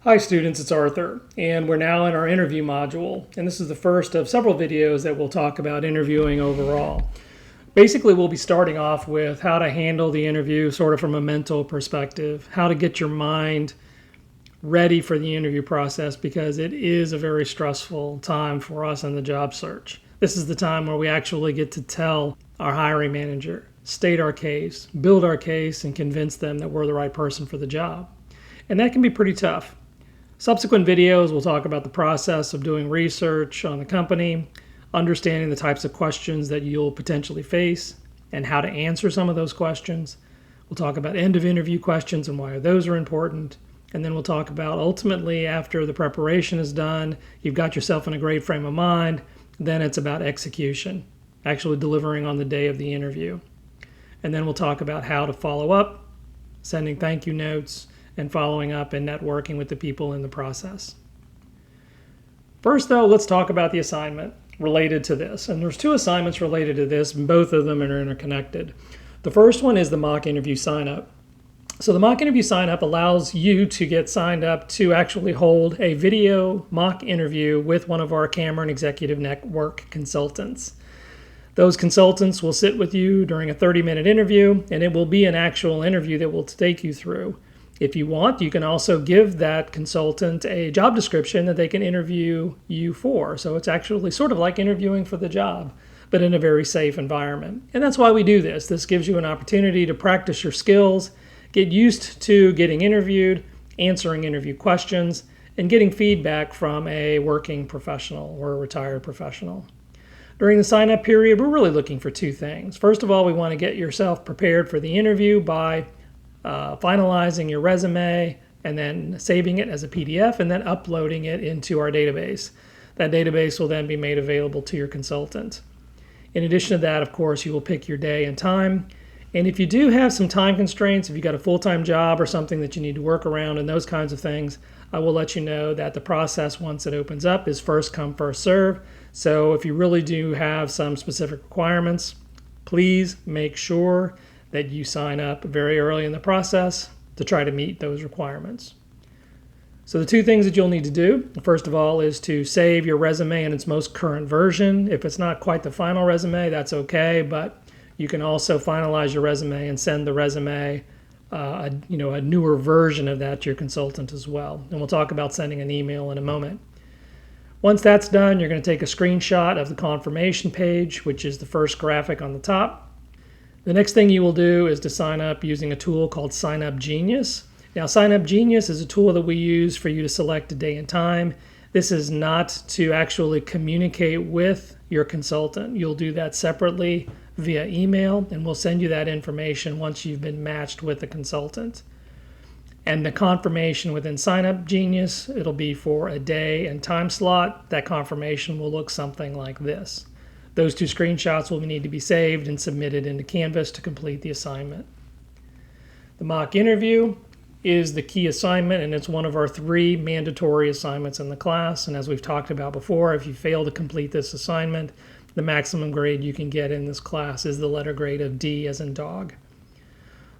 Hi students, it's Arthur, and we're now in our interview module, and this is the first of several videos that will talk about interviewing overall. Basically, we'll be starting off with how to handle the interview sort of from a mental perspective, how to get your mind ready for the interview process because it is a very stressful time for us in the job search. This is the time where we actually get to tell our hiring manager, state our case, build our case, and convince them that we're the right person for the job. And that can be pretty tough. Subsequent videos will talk about the process of doing research on the company, understanding the types of questions that you'll potentially face, and how to answer some of those questions. We'll talk about end of interview questions and why those are important. And then we'll talk about ultimately after the preparation is done, you've got yourself in a great frame of mind, then it's about execution, actually delivering on the day of the interview. And then we'll talk about how to follow up, sending thank you notes, and following up and networking with the people in the process. First, though, let's talk about the assignment related to this. And there's two assignments related to this, and both of them are interconnected. The first one is the mock interview sign-up. So the mock interview sign-up allows you to get signed up to actually hold a video mock interview with one of our Cameron Executive Network consultants. Those consultants will sit with you during a 30-minute interview, and it will be an actual interview that will take you through. If you want, you can also give that consultant a job description that they can interview you for. So it's actually sort of like interviewing for the job, but in a very safe environment. And that's why we do this. This gives you an opportunity to practice your skills, get used to getting interviewed, answering interview questions, and getting feedback from a working professional or a retired professional. During the sign-up period, we're really looking for two things. First of all, we want to get yourself prepared for the interview by finalizing your resume and then saving it as a PDF and then uploading it into our database. That database will then be made available to your consultant. In addition to that, of course, you will pick your day and time. And if you do have some time constraints, if you've got a full-time job or something that you need to work around and those kinds of things, I will let you know that the process once it opens up is first come, first serve. So if you really do have some specific requirements, please make sure that you sign up very early in the process to try to meet those requirements. So the two things that you'll need to do, first of all, is to save your resume in its most current version. If it's not quite the final resume, that's okay, but you can also finalize your resume and send the resume, a newer version of that to your consultant as well. And we'll talk about sending an email in a moment. Once that's done, you're going to take a screenshot of the confirmation page, which is the first graphic on the top. The next thing you will do is to sign up using a tool called Sign Up Genius. Now, Sign Up Genius is a tool that we use for you to select a day and time. This is not to actually communicate with your consultant. You'll do that separately via email, and we'll send you that information once you've been matched with a consultant. And the confirmation within Sign Up Genius, it'll be for a day and time slot. That confirmation will look something like this. Those two screenshots will need to be saved and submitted into Canvas to complete the assignment. The mock interview is the key assignment, and it's one of our 3 mandatory assignments in the class. And as we've talked about before, if you fail to complete this assignment, the maximum grade you can get in this class is the letter grade of D as in dog.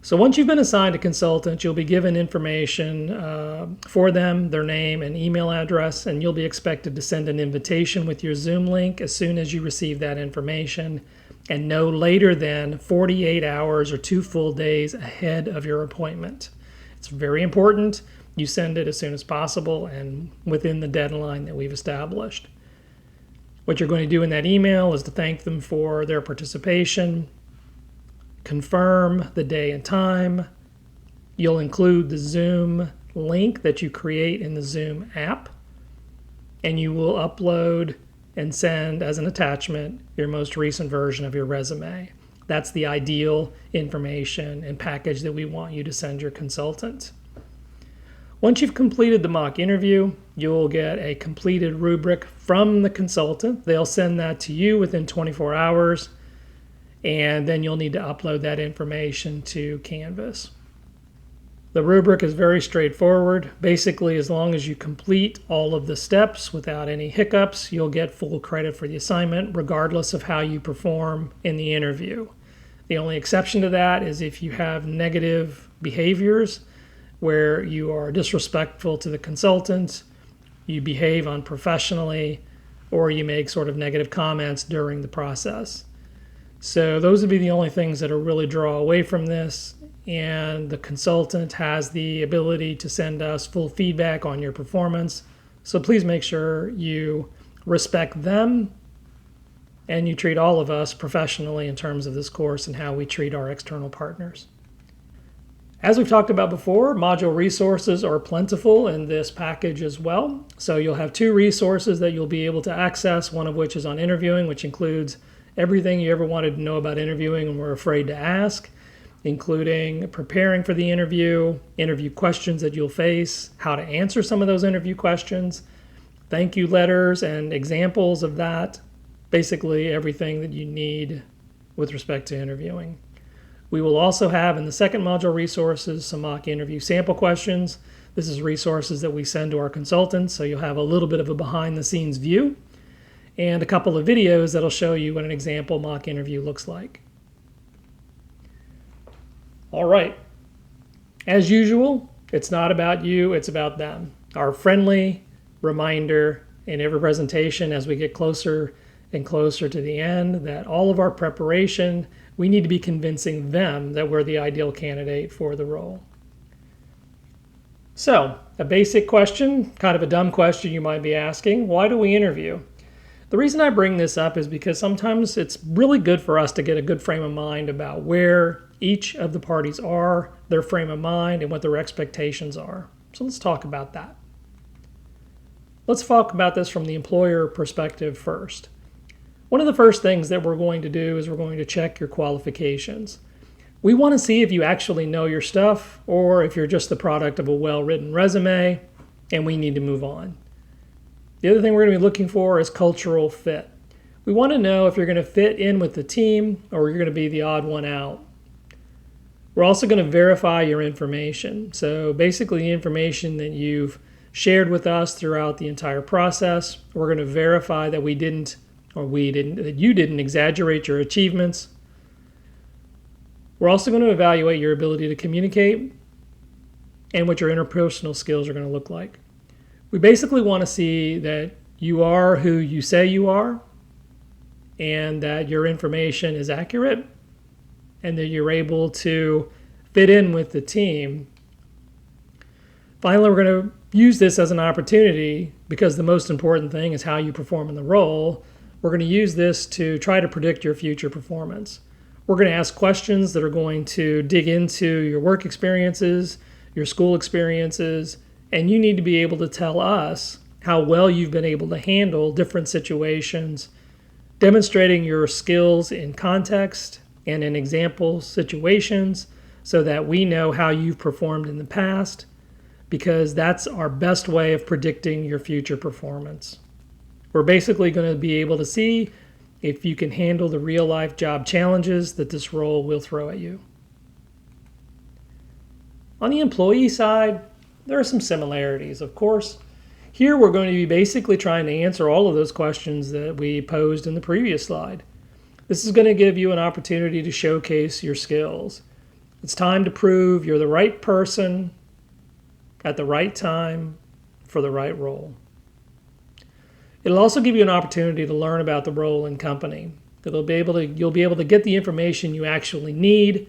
So once you've been assigned a consultant, you'll be given information for them, their name and email address, and you'll be expected to send an invitation with your Zoom link as soon as you receive that information, and no later than 48 hours or 2 full days ahead of your appointment. It's very important you send it as soon as possible and within the deadline that we've established. What you're going to do in that email is to thank them for their participation, confirm the day and time. You'll include the Zoom link that you create in the Zoom app, and you will upload and send as an attachment your most recent version of your resume. That's the ideal information and package that we want you to send your consultant. Once you've completed the mock interview, you'll get a completed rubric from the consultant. They'll send that to you within 24 hours. And then you'll need to upload that information to Canvas. The rubric is very straightforward. Basically, as long as you complete all of the steps without any hiccups, you'll get full credit for the assignment, regardless of how you perform in the interview. The only exception to that is if you have negative behaviors where you are disrespectful to the consultant, you behave unprofessionally, or you make sort of negative comments during the process. So those would be the only things that will really draw away from this. And the consultant has the ability to send us full feedback on your performance. So please make sure you respect them and you treat all of us professionally in terms of this course and how we treat our external partners. As we've talked about before, module resources are plentiful in this package as well. So you'll have 2 resources that you'll be able to access, one of which is on interviewing, which includes everything you ever wanted to know about interviewing and were afraid to ask, including preparing for the interview questions that you'll face, how to answer some of those interview questions, thank you letters and examples of that, basically everything that you need with respect to interviewing. We will also have in the second module resources some mock interview sample questions. This is resources that we send to our consultants, so you'll have a little bit of a behind the scenes view and a couple of videos that'll show you what an example mock interview looks like. All right. As usual, it's not about you, it's about them. Our friendly reminder in every presentation as we get closer and closer to the end that all of our preparation, we need to be convincing them that we're the ideal candidate for the role. So, a basic question, kind of a dumb question you might be asking, why do we interview? The reason I bring this up is because sometimes it's really good for us to get a good frame of mind about where each of the parties are, their frame of mind, and what their expectations are. So let's talk about that. Let's talk about this from the employer perspective first. One of the first things that we're going to do is we're going to check your qualifications. We want to see if you actually know your stuff or if you're just the product of a well-written resume and we need to move on. The other thing we're going to be looking for is cultural fit. We want to know if you're going to fit in with the team or you're going to be the odd one out. We're also going to verify your information. So basically the information that you've shared with us throughout the entire process, we're going to verify that you didn't exaggerate your achievements. We're also going to evaluate your ability to communicate and what your interpersonal skills are going to look like. We basically want to see that you are who you say you are and that your information is accurate and that you're able to fit in with the team. Finally, we're going to use this as an opportunity because the most important thing is how you perform in the role. We're going to use this to try to predict your future performance. We're going to ask questions that are going to dig into your work experiences, your school experiences, and you need to be able to tell us how well you've been able to handle different situations, demonstrating your skills in context and in example situations so that we know how you've performed in the past, because that's our best way of predicting your future performance. We're basically going to be able to see if you can handle the real-life job challenges that this role will throw at you. On the employee side, there are some similarities, of course. Here we're going to be basically trying to answer all of those questions that we posed in the previous slide. This is going to give you an opportunity to showcase your skills. It's time to prove you're the right person at the right time for the right role. It'll also give you an opportunity to learn about the role and company. You'll be able to get the information you actually need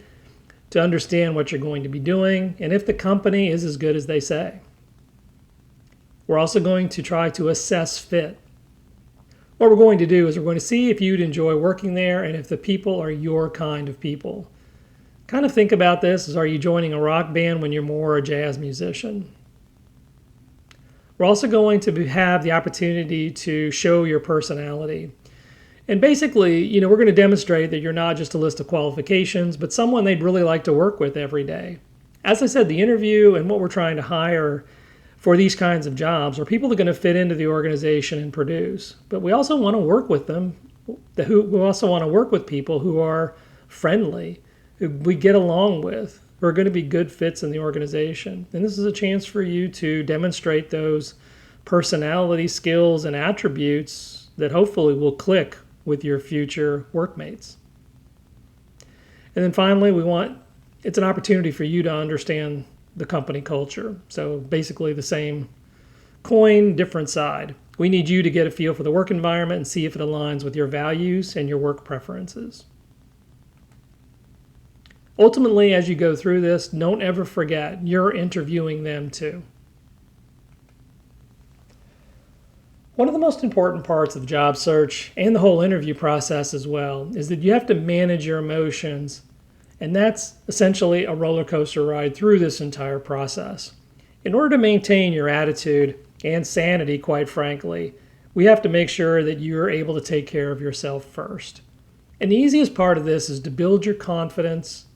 to understand what you're going to be doing and if the company is as good as they say. We're also going to try to assess fit. What we're going to do is we're going to see if you'd enjoy working there and if the people are your kind of people. Kind of think about this as, are you joining a rock band when you're more a jazz musician? We're also going to have the opportunity to show your personality. And basically, we're going to demonstrate that you're not just a list of qualifications, but someone they'd really like to work with every day. As I said, the interview and what we're trying to hire for these kinds of jobs are people that are going to fit into the organization and produce. But we also want to work with them. We also want to work with people who are friendly, who we get along with, who are going to be good fits in the organization. And this is a chance for you to demonstrate those personality skills and attributes that hopefully will click with your future workmates. And then finally, it's an opportunity for you to understand the company culture. So basically the same coin, different side. We need you to get a feel for the work environment and see if it aligns with your values and your work preferences. Ultimately, as you go through this, don't ever forget you're interviewing them too. One of the most important parts of the job search and the whole interview process as well is that you have to manage your emotions, and that's essentially a roller coaster ride through this entire process. In order to maintain your attitude and sanity, quite frankly, we have to make sure that you're able to take care of yourself first. And the easiest part of this is to build your confidence,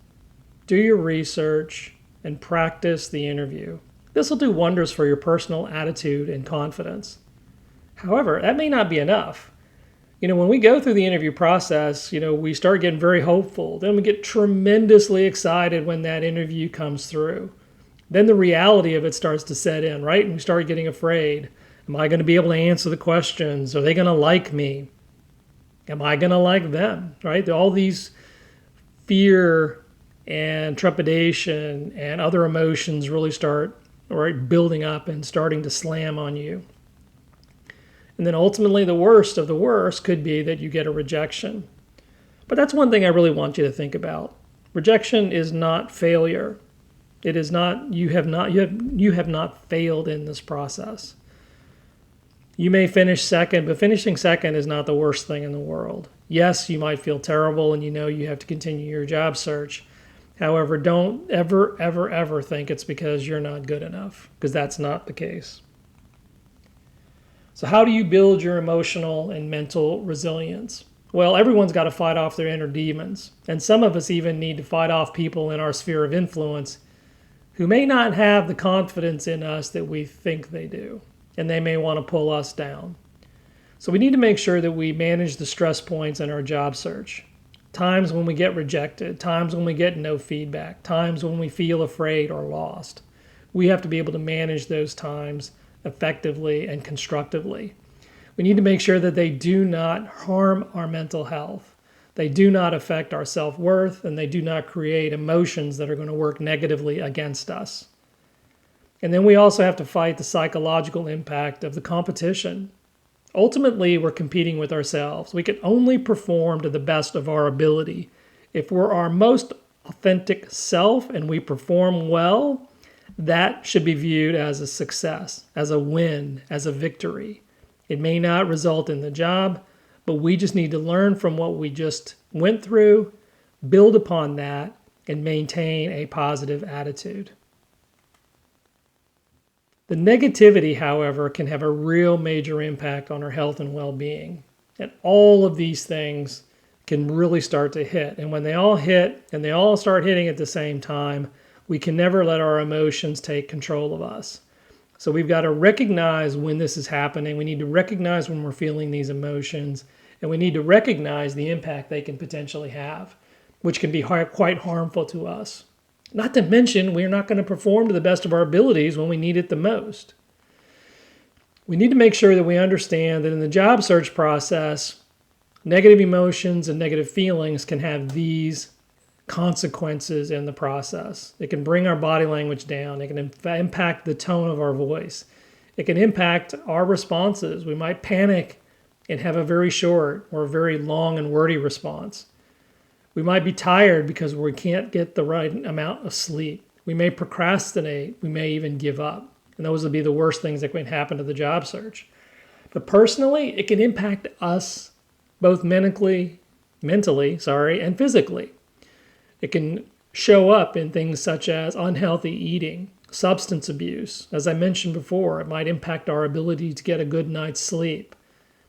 do your research, and practice the interview. This will do wonders for your personal attitude and confidence. However, that may not be enough. When we go through the interview process, we start getting very hopeful. Then we get tremendously excited when that interview comes through. Then the reality of it starts to set in, right? And we start getting afraid. Am I going to be able to answer the questions? Are they going to like me? Am I going to like them, right? All these fear and trepidation and other emotions really start, right, building up and starting to slam on you. And then ultimately, the worst of the worst could be that you get a rejection. But that's one thing I really want you to think about. Rejection is not failure. It is not, you have not failed in this process. You may finish second, but finishing second is not the worst thing in the world. Yes, you might feel terrible and you have to continue your job search. However, don't ever think it's because you're not good enough, because that's not the case. So how do you build your emotional and mental resilience? Well, everyone's got to fight off their inner demons. And some of us even need to fight off people in our sphere of influence who may not have the confidence in us that we think they do. And they may want to pull us down. So we need to make sure that we manage the stress points in our job search. Times when we get rejected, times when we get no feedback, times when we feel afraid or lost. We have to be able to manage those times effectively and constructively. We need to make sure that they do not harm our mental health. They do not affect our self-worth, and they do not create emotions that are going to work negatively against us. And then we also have to fight the psychological impact of the competition. Ultimately, we're competing with ourselves. We can only perform to the best of our ability. If we're our most authentic self and we perform well, that should be viewed as a success, as a win, as a victory. It may not result in the job, but we just need to learn from what we just went through, build upon that, and maintain a positive attitude. The negativity, however, can have a real major impact on our health and well-being. And all of these things can really start to hit. And when they all hit, and they all start hitting at the same time, we can never let our emotions take control of us. So we've got to recognize when this is happening. We need to recognize when we're feeling these emotions, and we need to recognize the impact they can potentially have, which can be quite harmful to us. Not to mention, we're not going to perform to the best of our abilities when we need it the most. We need to make sure that we understand that in the job search process, negative emotions and negative feelings can have these consequences in the process. It can bring our body language down. It can impact the tone of our voice. It can impact our responses. We might panic and have a very short or very long and wordy response. We might be tired because we can't get the right amount of sleep. We may procrastinate. We may even give up. And those would be the worst things that can happen to the job search. But personally, it can impact us both mentally, and physically. It can show up in things such as unhealthy eating, substance abuse. As I mentioned before, it might impact our ability to get a good night's sleep.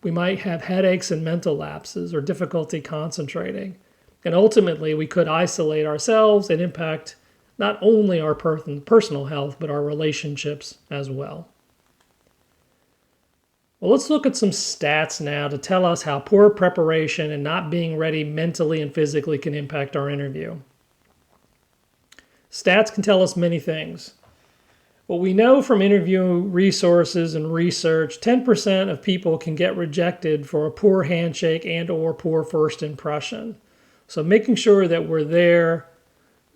We might have headaches and mental lapses or difficulty concentrating. And ultimately, we could isolate ourselves and impact not only our personal health, but our relationships as well. Well, let's look at some stats now to tell us how poor preparation and not being ready mentally and physically can impact our interview. Stats can tell us many things. What we know from interview resources and research, 10% of people can get rejected for a poor handshake and or poor first impression. So making sure that we're there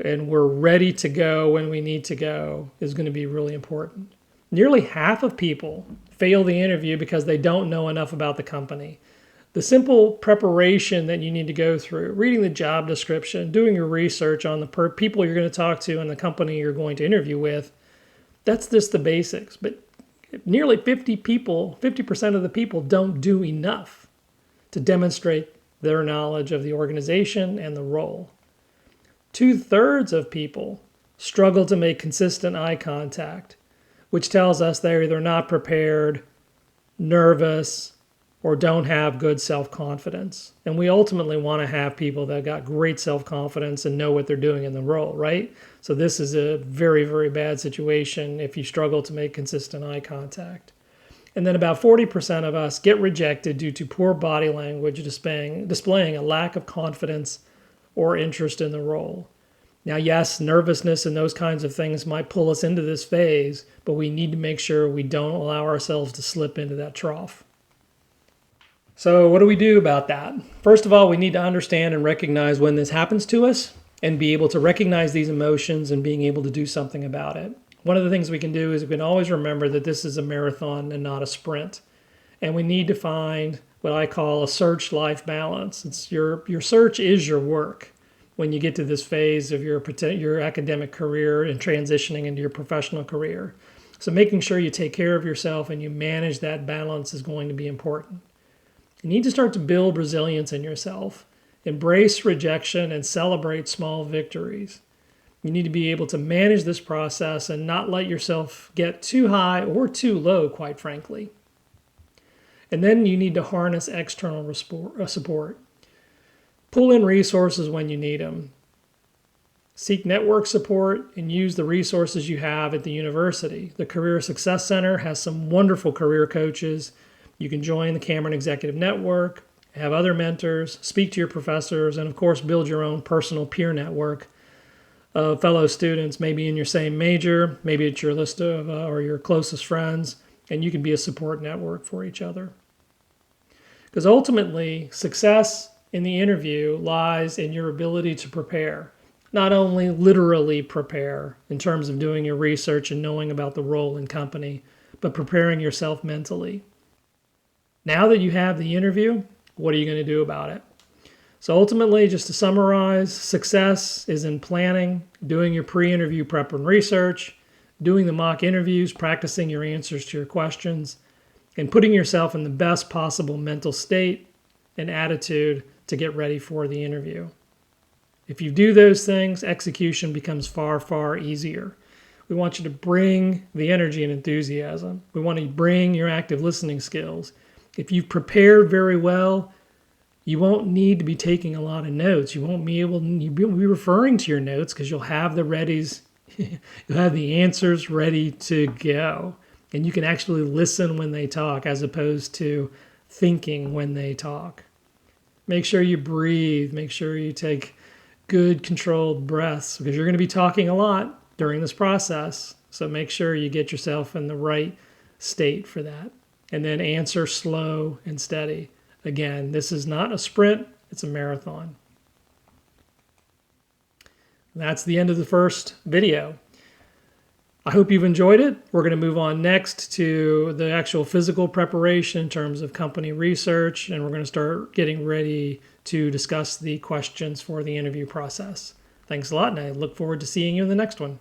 and we're ready to go when we need to go is going to be really important. Nearly half of people fail the interview because they don't know enough about the company. The simple preparation that you need to go through, reading the job description, doing your research on the people you're going to talk to and the company you're going to interview with, that's just the basics. But nearly 50% of the people don't do enough to demonstrate their knowledge of the organization and the role. 2/3 of people struggle to make consistent eye contact, which tells us they're either not prepared, nervous, or don't have good self-confidence. And we ultimately want to have people that got great self-confidence and know what they're doing in the role, right? So this is a very, very bad situation if you struggle to make consistent eye contact. And then about 40% of us get rejected due to poor body language displaying a lack of confidence or interest in the role. Now, yes, nervousness and those kinds of things might pull us into this phase, but we need to make sure we don't allow ourselves to slip into that trough. So what do we do about that? First of all, we need to understand and recognize when this happens to us and be able to recognize these emotions and being able to do something about it. One of the things we can do is we can always remember that this is a marathon and not a sprint. And we need to find what I call a search-life balance. It's your search is your work when you get to this phase of your academic career and transitioning into your professional career. So making sure you take care of yourself and you manage that balance is going to be important. You need to start to build resilience in yourself. Embrace rejection and celebrate small victories. You need to be able to manage this process and not let yourself get too high or too low, quite frankly. And then you need to harness external support. Pull in resources when you need them. Seek network support and use the resources you have at the university. The Career Success Center has some wonderful career coaches. You can join the Cameron Executive Network, have other mentors, speak to your professors, and of course build your own personal peer network of fellow students, maybe in your same major, maybe it's your list of or your closest friends, and you can be a support network for each other. Because ultimately, success in the interview lies in your ability to prepare. Not only literally prepare in terms of doing your research and knowing about the role and company, but preparing yourself mentally. Now that you have the interview, what are you going to do about it? So ultimately, just to summarize, success is in planning, doing your pre-interview prep and research, doing the mock interviews, practicing your answers to your questions, and putting yourself in the best possible mental state and attitude to get ready for the interview. If you do those things, execution becomes far, far easier. We want you to bring the energy and enthusiasm. We want to bring your active listening skills. If you've prepared very well, you won't need to be taking a lot of notes. You'll be referring to your notes because you'll have the readies, you'll have the answers ready to go. And you can actually listen when they talk as opposed to thinking when they talk. Make sure you breathe. Make sure you take good controlled breaths because you're going to be talking a lot during this process. So make sure you get yourself in the right state for that. And then answer slow and steady. Again, this is not a sprint, it's a marathon. That's the end of the first video. I hope you've enjoyed it. We're going to move on next to the actual physical preparation in terms of company research, and we're going to start getting ready to discuss the questions for the interview process. Thanks a lot, and I look forward to seeing you in the next one.